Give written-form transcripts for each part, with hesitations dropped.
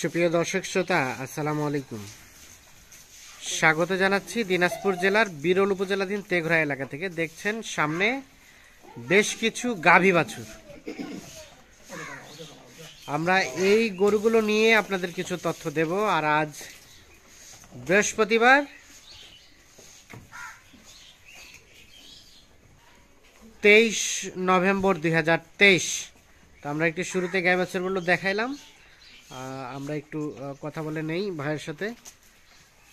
সুপ্রিয় দর্শক শ্রোতা, আসসালামু আলাইকুম। স্বাগত জানাচ্ছি দিনাজপুর জেলার বিরল উপজেলাধীন তেঘরা এলাকা থেকে। দেখছেন সামনে বেশ কিছু গাভী বাছুর। আমরা এই গরুগুলো নিয়ে আপনাদের কিছু তথ্য দেব। আর আজ বৃহস্পতিবার 23 নভেম্বর 2023। তো আমরা একটু শুরুতে গাই বাছুরগুলো দেখাইলাম। আমরা একটু কথা বলে নেই ভাইয়ের সাথে।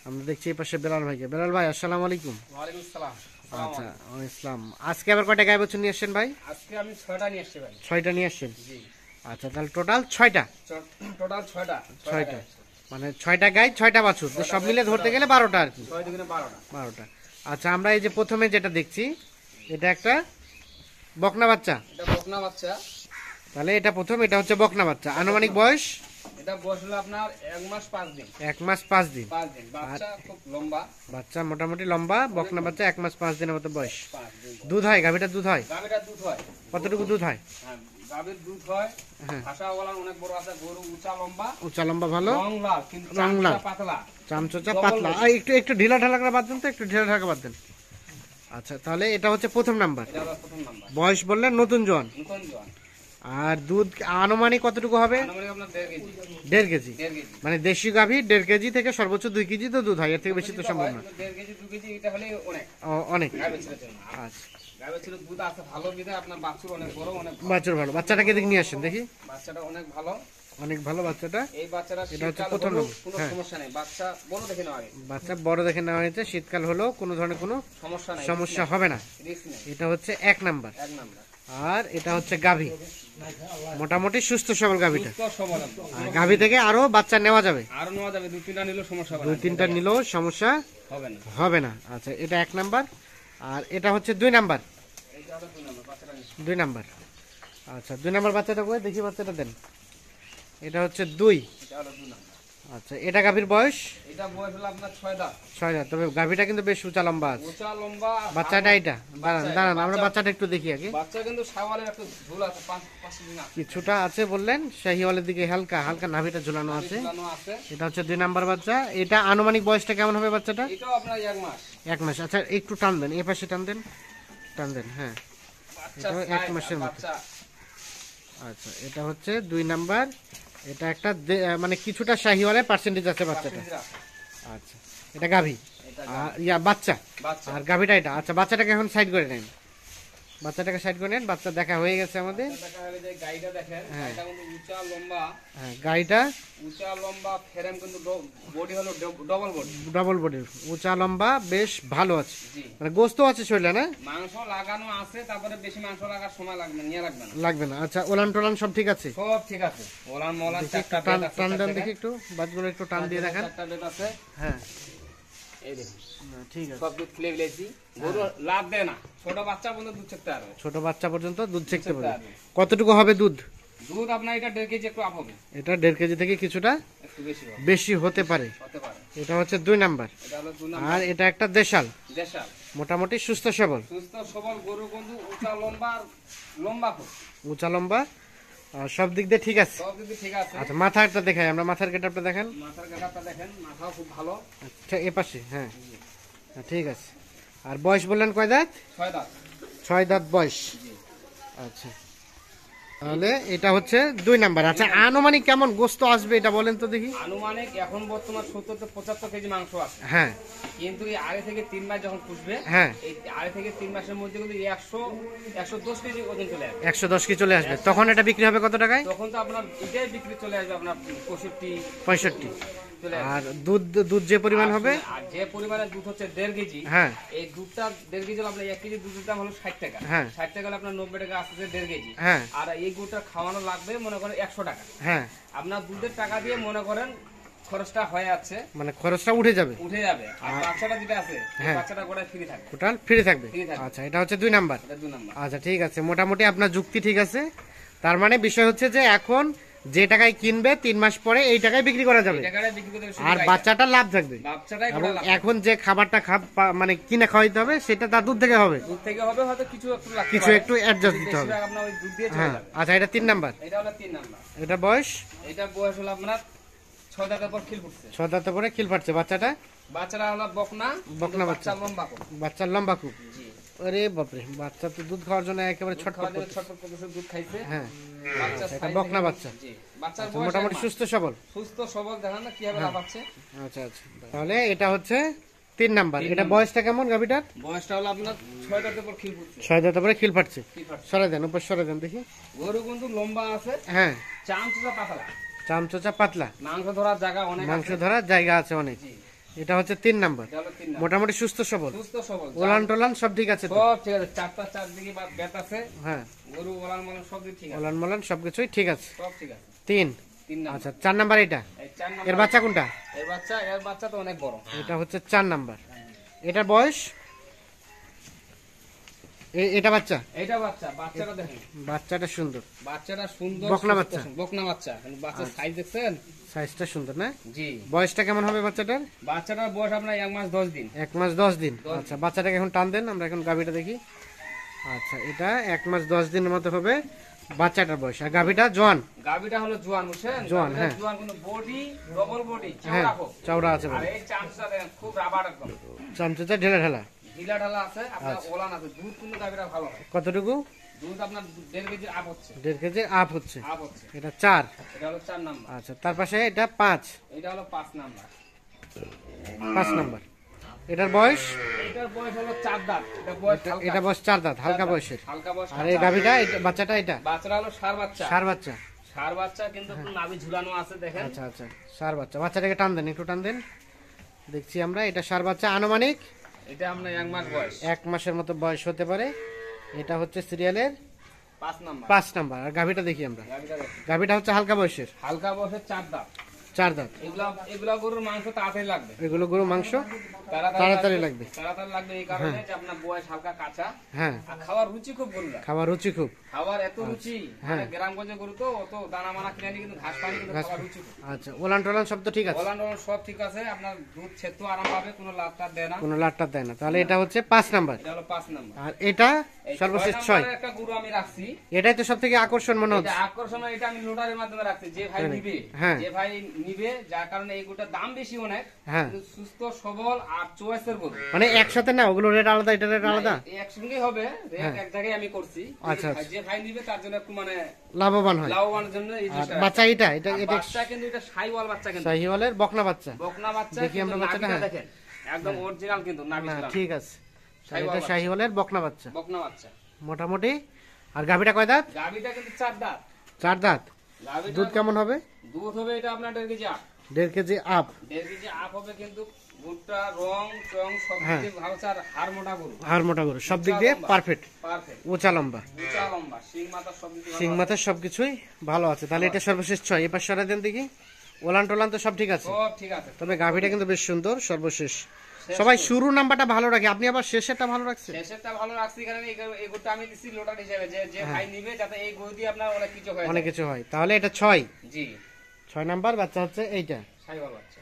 আমরা দেখছি এই পাশে বেলাল ভাইকে। বেলাল ভাই, আসসালামু আলাইকুম। ওয়ালাইকুম আসসালাম। আচ্ছা, ইসলাম। আজকে আবার কয়টা গাই বাছুর নিয়ে আসছেন ভাই? আজকে আমি 6টা নিয়ে আসছি ভাই। 6টা নিয়ে আসছেন? জি। আচ্ছা, তাহলে টোটাল 6টা। টোটাল 6টা। 6টা মানে 6টা গাই 6টা বাছুর, তো সব মিলে ধরতে গেলে 12টা আর কি। 6 দুগুণে 12টা। 12টা। আচ্ছা, আমরা এই যে প্রথমে যেটা দেখছি এটা একটা বকনা বাচ্চা। এটা বকনা বাচ্চা। তাহলে এটা প্রথম, এটা হচ্ছে বকনা বাচ্চা। আনুমানিক বয়স? এটা বয়স হলো আপনার 1 মাস 5 দিন। 1 মাস 5 দিন। 5 দিন। বাচ্চা খুব লম্বা। বাচ্চা মোটামুটি লম্বা, বকনা বাচ্চা 1 মাস 5 দিনের মতো বয়স। 5 দিন। দুধ হয়? গাভীটা দুধ হয়? গাভীটা দুধ হয়। কতটুকু দুধ হয়? হ্যাঁ, গাভীর দুধ হয়। হ্যাঁ, ভাষাওয়ালা অনেক বড় আছে। গরু উঁচা লম্বা। উঁচা লম্বা, ভালো রং লাল, কিন্তু রং লাল। চামচা পাতলা। চামচোচা পাতলা। আর একটু ঢিলা ঢালা করে বাদ দেন তো, একটু ঢিলা ঢালা বাদ দেন। আচ্ছা, তাহলে এটা হচ্ছে প্রথম নাম্বার। এটা হলো প্রথম নাম্বার। বয়স বললেন নতুন জোয়ান। নতুন জোয়ান। আর দুধ আনুমানিক কতটুকু হবে? আনুমানিক আপনার 1.5 কেজি। 1.5 কেজি। 1.5 কেজি। মানে দেশি গাভী 1.5 কেজি থেকে সর্বোচ্চ 2 কেজি তো দুধ হয়, এর থেকে বেশি তো সম্ভব না। 1.5 কেজি 2 কেজি এটা হলে অনেক। অনেক। গাভীর ছেলের জন্য। আচ্ছা, গাভীর ছেলের দুধ আছে ভালো বিধায় আপনার বাছুর অনেক বড়, অনেক ভালো। বাছুর ভালো। বাচ্চাটাকে দিক নিয়ে আসেন দেখি। বাচ্চাটা অনেক ভালো। অনেক ভালো বাচ্চাটা। এই বাচ্চাটা এটা হচ্ছে শীতকাল প্রথম হলেও নম্বর। কোনো হ্যাঁ। সমস্যা নেই। বাচ্চা বড় দেখে নেওয়া আগে। বাচ্চা বড় দেখে নেওয়া হয়েছে, শীতকাল হলেও কোনো ধরনের কোনো সমস্যা নাই। সমস্যা হবে না। রিস্ক নেই। এটা হচ্ছে 1 নাম্বার। 1 নাম্বার। আর এটা হচ্ছে গাভী, মোটামুটি সুস্থ সবল গাভীটা। সুস্থ সবল একদম। আর গাভী থেকে আরো বাচ্চা নেওয়া যাবে? আরো নেওয়া যাবে। 2-3টা নিলেও সমস্যা হবে না। 2-3টা নিলেও সমস্যা হবে না। হবে না। আচ্ছা, এটা 1 নাম্বার। আর এটা হচ্ছে 2 নাম্বার। এটা হলো 2 নাম্বার। বাচ্চাটা নিচ্ছে। 2 নাম্বার। আচ্ছা, 2 নাম্বার বাচ্চাটা কই দেখি, বাচ্চাটা দেন। এটা হচ্ছে 2। এটা হলো 2 নাম্বার। আচ্ছা, এটা গাভীর বয়স? এটা বয়স হলো আপনার 6 দাঁত। 6 দাঁত। তবে গাভীটা কিন্তু বেশ উঁচা লম্বা আছে। উঁচা লম্বা। বাচ্চাটা এটা দাঁড়ান, আমরা বাচ্চাটা একটু দেখি আগে। বাচ্চা কিন্তু শাওয়ালের একটা ঝুল আছে 5 দিন আছে। কিছুটা আছে বললেন, শাহিওয়ালের দিকে হালকা হালকা নাভিটা ঝুলানো আছে। ঝুলানো আছে। এটা হচ্ছে 2 নাম্বার বাচ্চা। এটা আনুমানিক বয়সটা কেমন হবে বাচ্চাটা? এটাও আপনার 1 মাস। 1 মাস। আচ্ছা, একটু টান দেন, এই পাশে টান দেন, টান দেন। হ্যাঁ, বাচ্চা এটাও 1 মাসের মতো। বাচ্চা। আচ্ছা, এটা হচ্ছে 2 নাম্বার। এটা একটা মানে কিছুটা শাহিওয়ালের পার্সেন্টেজ আছে বাচ্চাটা। আচ্ছা, এটা গাভী। আর বাচ্চা। বাচ্চা। আর গাভীটা এটা। আচ্ছা, বাচ্চাটাকে এখন সাইড করে নেন। বাচ্চাটাকে সাইড করে নেন। বাচ্চা দেখা হয়ে গেছে আমাদের। দেখা গেলে যে গাইটা দেখেন, হ্যাঁ। গাইটা কিন্তু উঁচা লম্বা। হ্যাঁ, গাড়িটা উঁচা লম্বা, ফ্রেম কিন্তু বডি হলো ডবল বডি। ডবল বডির, উঁচা লম্বা, বেশ ভালো আছে। জি। মানে গোস্ত আছে শরীরে না? মাংস লাগানো আছে, তারপরে বেশি মাংস লাগার সময় লাগবে না, নিয়ে লাগবে না। লাগবে না। আচ্ছা, ওলান টোলান সব ঠিক আছে? সব ঠিক আছে। ওলান মলান দেখি চারটা টান বেড আছে। টান দেন দেখি একটু, বাজগুলো একটু টান দিয়ে দেখেন। চারটা বেড আছে। হ্যাঁ, এই দেখুন, ঠিক আছে। সব দুধ খুলে ফেলেছি। গরু লাভ দেয় না, ছোট বাচ্চা পর্যন্ত দুধ ছেকতে পারবে। ছোট বাচ্চা পর্যন্ত দুধ ছেকতে পারবে। পারবে। কতটুকু হবে দুধ? দুধ আপনার এটা 1.5 কেজি একটু আপ হবে। এটা 1.5 কেজি থেকে কিছুটা একটু বেশি হবে। বেশি হতে পারে। হতে পারে। এটা হচ্ছে 2 নাম্বার। এটা হলো 2 আর নাম্বার। এটা একটা দেশাল, দেশাল। মোটামুটি সুস্থ সবল, সুস্থ সবল গরু, কিন্তু উঁচা লম্বা আর লম্বা খুব। উঁচা লম্বা, সব দিক দিয়ে ঠিক আছে। সব দিকে ঠিক আছে। আচ্ছা, মাথাটা দেখাই আমরা। মাথার গেটআপটা দেখেন। মাথার গেটারটা দেখেন, মাথাও খুব ভালো। আচ্ছা, এ পাশে। হ্যাঁ, ঠিক আছে। আর বয়স বললেন কয় দাঁত? 6 দাঁত। 6 দাঁত বয়স। আচ্ছা, তাহলে এটা হচ্ছে 2 নাম্বার। আচ্ছা, আনুমানিক কেমন গোস্ত আসবে এটা বলেন তো দেখি। আনুমানিক এখন বর্তমান 70 থেকে 75 কেজি মাংস আছে। হ্যাঁ, কিন্তু এই আড়াই থেকে 3 মাস যখন পুষবে, হ্যাঁ, এই আড়াই থেকে 3 মাসের মধ্যে কিন্তু 110 কেজি ওজন চলে আসবে। 110 কেজি চলে আসবে। তখন এটা বিক্রি হবে কত টাকায়? তখন তো আপনার এটাই বিক্রি চলে আসবে আপনার 65। চলে আসবে। আর দুধ যে পরিমাণ হবে? আর যে পরিমাণে দুধ হচ্ছে 1.5 কেজি, হ্যাঁ, এই দুধটা 1.5 কেজি হলে আপনার 1 কেজি দুধের দাম হলো 60 টাকা। হ্যাঁ, 60 টাকা হলে আপনার 90 টাকা আসছে 1.5 কেজি। হ্যাঁ, আর এই গুড়টা খাওয়ানো লাগবে মনে করেন 100 টাকা। হ্যাঁ, আপনার দুধের টাকা দিয়ে মনে করেন খরচটা হয়ে যাচ্ছে, মানে খরচটা উঠে যাবে। আর বাচ্চাটা যেটা আছে, হ্যাঁ, বাচ্চাটা গোটায় ফ্রি থাকবে। টোটাল ফ্রি থাকবে। ফ্রি থাকবে। আচ্ছা, এটা হচ্ছে 2 নাম্বার। এটা 2 নাম্বার। আচ্ছা, ঠিক আছে। মোটামুটি আপনার যুক্তি ঠিক আছে। তার মানে বিষয় হচ্ছে যে এখন যে টাকায় কিনবে 3 মাস পরে এই টাকায় বিক্রি করা যাবে, এই টাকাটা বিক্রি করতে হবে। আর বাচ্চাটা লাভ থাকবে। বাচ্চাটাই এবং গোটা লাভ। এখন যে খাবারটা মানে কিনে খাওয়াইতে হবে সেটা তার দুধ থেকে হবে। দুধ থেকে হবে, হয়তো কিছু একটু লাগতে কিছু পারে। একটু অ্যাডজাস্ট দিতে হবে। বেশিরভাগ আপনার ওই দুধ দিয়ে চলে হ্যাঁ, যাবে। আচ্ছা, এটা 3 নাম্বার। এটা হলো 3 নাম্বার। এটা বয়স? এটা বয়স হলো আপনার 6 দাঁতের পর খিল ফুটছে। 6 দাঁতের পরে খিল ফাটছে। বাচ্চাটা বাচ্চারা হলো বকনা, বকনা বাচ্চা। লম্বা খুব। বাচ্চার লম্বা খুব। জি। আরে বাপরে, বাচ্চা তো দুধ খাওয়ার জন্য একেবারে ছটফট খাওয়া করছে। ছটফট করতেছে, দুধ খাইছে। হ্যাঁ, বাচ্চা এটা size বকনা দেখেন। বাচ্চা। জি। বাচ্চার আচ্ছা, বয়স মোটামুটি এক মাস। সুস্থ সবল। সুস্থ সবল, দেখেন না কিভাবে লাফাচ্ছে। আচ্ছা আচ্ছা, তাহলে এটা হচ্ছে 3 নাম্বার। এটা বয়সটা কেমন গাভিটার? বয়সটা হলো আপনার 6 দাঁতের পর খিল ফুটছে। 6 দাঁতের পরে খিল ফাটছে। খিল ফাটছে। সরে দেন, উপর সরে দেন দেখি। গরু কিন্তু লম্বা আছে, হ্যাঁ, চামচা পাতলা, চামচোচা পাতলা, মাংস ধরার জায়গা অনেক মাংস আছে। ধরার জায়গা আছে অনেক। জি। এটা হচ্ছে 3 নাম্বার। এটা হলো 3 নাম্বার। মোটামুটি সুস্থ সবল, সুস্থ সবল, ওলান টোলান সব ঠিক আছে তো? সব ঠিক আছে। চারদিকে বেত আছে, হ্যাঁ, গরু ওলান মলান সব দিক ঠিক আছে, ওলান মোলান সবকিছুই ঠিক আছে। সব ঠিক আছে। 3। 3 নাম্বার। আচ্ছা, 4 নাম্বার এটা। এই 4 নাম্বার। এর বাচ্চা কোনটা? এর বাচ্চা তো অনেক বড়। এটা হচ্ছে 4 নাম্বার। এটার বয়স? এটা বাচ্চা? এইটা বাচ্চা, বাচ্চাটা দেখেন। বাচ্চাটা সুন্দর, বাচ্চাটা সুন্দর, বকনা সুস্থ, বাচ্চা। বকনা বাচ্চা। কিন্তু বাচ্চার সাইজ দেখছেন? সাইজটা সুন্দর না? জি। বয়সটা কেমন হবে বাচ্চাটার? বাচ্চাটার বয়স আপনার 1 মাস 10 দিন। 1 মাস 10 দিন। আচ্ছা, বাচ্চাটাকে এখন টান দেন, আমরা এখন গাভীটা দেখি। আচ্ছা, এটা 1 মাস 10 দিনের মতো হবে বাচ্চাটার বয়স। আর গাভীটা জোয়ান? গাবিটা হলো জোয়ান, বুঝছেন? জোয়ান, গাভীটা হ্যাঁ। জোয়ান, কিন্তু বডি ডবল বডি, হ্যাঁ, চওড়া খুব। চওড়া আছে আর বলে। এই চামচা দেখেন খুব রাবার একদম। চামচোচা ঢেলা ঢেলা। ঢিলা ঢালা আছে, আপনার আচ্ছা। ওলান আছে। দুধ কিন্তু গাবিটা ভালো হয়। কতটুকু? দুধ আপনার 1.5 কেজি আপ হচ্ছে। 1.5 কেজি আপ হচ্ছে। আপ হচ্ছে। এটা 4। এটা হলো 4 নাম্বার। আচ্ছা, তার পাশে এটা 5। এটা হলো 5 নাম্বার। 5 নাম্বার। এটার বয়স? এটার বয়স হলো 4 দাঁত। এটা বয়স হালকা। এটা বয়স 4 দাঁত, হালকা 4 দাঁত, বয়সের। হালকা বয়স। আর এই গাভীটা, বাচ্চাটা এটা বাচ্চাটা হলো ষাঁড় বাচ্চা। ষাঁড় বাচ্চা। ষাঁড় বাচ্চা, কিন্তু একটু নাভি ঝুলানো আছে দেখেন। আচ্ছা আচ্ছা, ষাঁড় বাচ্চা। বাচ্চাটাকে টান দেন, একটু টান দেন, দেখছি আমরা। এটা ষাঁড় বাচ্চা, আনুমানিক এটা আপনার 1 মাস বয়স। 1 মাসের মতো বয়স হতে পারে। এটা হচ্ছে সিরিয়ালের 5 নাম্বার। 5 নাম্বার। আর গাভীটা দেখি আমরা। গাভীটা দেখেন। গাভীটা হচ্ছে হালকা বয়সের, হালকা বয়সের 4 দাঁত। 4 দাঁত। এগুলা গরুর মাংস তাড়াতাড়ি লাগবে। এগুলো গরু মাংস তাড়াতাড়ি লাগবে। তাড়াতাড়ি লাগবে এই কারণে যে আপনার বয়স হালকা কাঁচা। হ্যাঁ, আর খাওয়ার রুচি খুব গরুরা। খাবার রুচি খুব। খাওয়ার এত রুচি, হ্যাঁ। মানে গ্রামগঞ্জে গরু তো অত দানা মানা কিনে আনি, কিন্তু ঘাস পানি কিন্তু খাওয়ার রুচি খুব। আচ্ছা, ওলান টোলান সব তো ঠিক আছে? ওলান টোলান সব ঠিক আছে, আপনার দুধ ছেত্র আরাম পাবে, কোনো লাভ টাভ দেয় না। কোনো লাটটা দেয় না। তাহলে এটা হচ্ছে 5 নাম্বার। এটা হলো 5 নাম্বার। আর এটা এই সর্বশেষ 6 6। নাম্বারের একটা গরু আমি রাখছি। এটাই তো সব থেকে আকর্ষণ মনে এটা হচ্ছে। আকর্ষণীয়, এটা আমি লোডারের মাধ্যমে রাখছি। যে ভাই নিবে, হ্যাঁ। যে ভাই নিবে, যার কারণে এই গরুটার দাম বেশি অনেক, হ্যাঁ, কিন্তু সুস্থ সবল আর চয়েসের গরু। মানে একসাথে না, ওগুলো রেট আলাদা, এটা রেট আলাদা। না, এই একসঙ্গেই হবে, রেট হ্যাঁ। এক জায়গায় আমি করছি। আচ্ছা, এই যে ভাই নিবে তার জন্য একটু মানে লাভবান হয়। লাভবানের জন্য এই আর জিনিসটা। বাচ্চা এটা এটা আর এটা বাচ্চা কিন্তু এটা শাহিওয়াল বাচ্চা, কিন্তু শাহিওয়ালের বকনা বাচ্চা। বকনা বাচ্চা। দেখি আমরা কিন্তু বাচ্চাটা, নাভিটা হ্যাঁ। দেখেন একদম অরিজিনাল, কিন্তু নাভি না, ঝুলানো। ঠিক আছে। শাহিওয়াল এটা বাচ্চা। শাহিওয়ালের বকনা বাচ্চা বকনা বাচ্চা মোটামুটি। আর গাভীটা কয় দাঁত? গাভিটা কিন্তু 4 দাঁত। 4 দাঁত। গাভিটা দুধ কেমন হবে? দুধ হবে এটা আপনার 1.5 KG up. 1.5 KG up. 1.5 KG up হবে, কিন্তু গরুটা রং চং সব হ্যাঁ। দিক দিয়ে ভালো, আর হাড় মোটা গরু। হাড় মোটা গরু, সব দিক দিয়ে পারফেক্ট, পারফেক্ট। উঁচা লম্বা, উঁচা লম্বা, শিং মাথা সব দিক দিয়ে সিং ভালো মাথার সবকিছুই ভালো আছে। তাহলে এটা সর্বশেষ 6। এবার সরাই দেন দেখি। ওলান টোলান তো সব ঠিক আছে, আছে। সব ঠিক আছে। তবে গাভীটা কিন্তু বেশ সুন্দর। সর্বশেষ সবাই শুরু নাম্বারটা ভালো রাখে, আপনি আবার শেষেরটা ভালো রাখছেন। শেষেরটা ভালো রাখছি কারণ এই গরুটা আমি দিছি লোটার হিসেবে, যে ভাই নিবে যাতে এই গরু দিয়ে আপনার অনেক কিছু হয়। অনেক কিছু হয়। তাহলে এটা 6। জি। 6 নাম্বার বাচ্চা হচ্ছে এইটা। শাহিওয়াল বাচ্চা।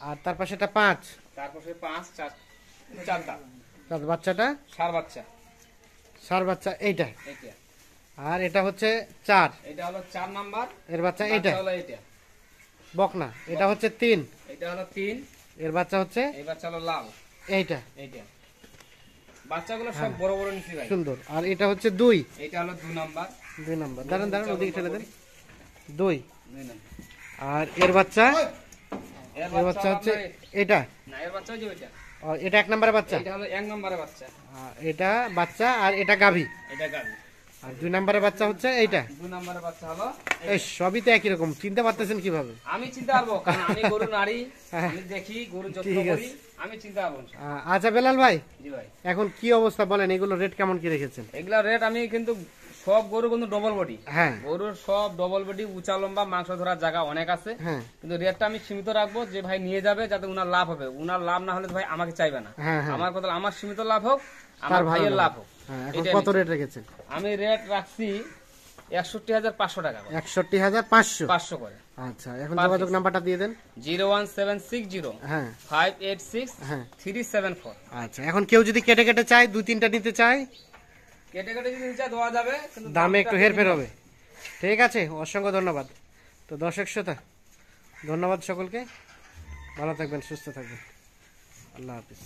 আর তার পাশে এটা 5। তারপর সে 5 4 দাঁত। তার বাচ্চাটা ষাঁড় বাচ্চা। ষাঁড় বাচ্চা এইটা। এটা। আর এটা হচ্ছে 4। এটা হলো 4 নাম্বার। এর বাচ্চা এইটা হলো এটা। বকনা। এটা হচ্ছে 3। এটা হলো 3। এর বাচ্চা হচ্ছে এই বাচ্চা হলো লাল। এইটা। এইটা। বাচ্চাগুলো সব বড় বড় নিছি ভাই। সুন্দর। আর এটা হচ্ছে 2। এটা হলো 2 নাম্বার। 2 নাম্বার। দাঁড়ান দাঁড়ান, ওদিকে ঠেলে দেন। 2। 2 নাম্বার। আর এর বাচ্চা, এর এর বাচ্চা হচ্ছে আপনার- এটা। না, এর বাচ্চা ওই যে ওইটা। আর এটা 1 নাম্বারের বাচ্চা। এটা হলো 1 নাম্বারের বাচ্চা। আর এটা বাচ্চা, আর এটা গাভী। এটা গাবি। আর 2 নাম্বারের বাচ্চা হচ্ছে এইটা। 2 নাম্বারের বাচ্চা হলো এই সবই তো একই রকম, চিনতে পারতেছেন কিভাবে? আমি চিন্তা পারবো, কারণ আমি গরু নারী, হ্যাঁ। আমি দেখি গরু যত্ন ঠিক করি, আছে। আমি চিন্তা পারবো। আচ্ছা বেলাল ভাই, জি ভাই। এখন কি অবস্থা বলেন, এগুলো রেট কেমন কি রেখেছেন? এগুলা রেট আমি কিন্তু সব গরু কিন্তু ডবল বডি। হ্যাঁ গরুর সব ডবল বডি, উঁচা লম্বা, মাংস ধরার জায়গা অনেক আছে। হ্যাঁ কিন্তু রেটটা আমি সীমিত রাখবো, যে ভাই নিয়ে যাবে যাতে উনার লাভ হবে। উনার লাভ না হলে তো ভাই আমাকে চাইবে না। হ্যাঁ হ্যাঁ। আমার কথা, আমার সীমিত লাভ হোক, আমার তার ভালো ভাইয়ের লাভ। লাভ হোক। হ্যাঁ, এখন এটাই কত আমি রেট রেখেছেন? আমি রেট রাখছি 61,500 টাকা করে। 61,500। 500 করে। আচ্ছা, এখন যোগাযোগ নাম্বারটা দিয়ে দেন। 01760 হ্যাঁ 586 হ্যাঁ। 374। আচ্ছা, এখন কেউ যদি কেটে কেটে চায়, 2-3টা নিতে চায়, কেটে কেটে যদি নিচে দেওয়া যাবে, কিন্তু দামে একটু দামটা হেরফের হবে। ঠিক আছে, অসংখ্য ধন্যবাদ। তো দর্শক শ্রোতা, ধন্যবাদ সকলকে, ভালো থাকবেন, সুস্থ থাকবেন, আল্লাহ হাফিজ।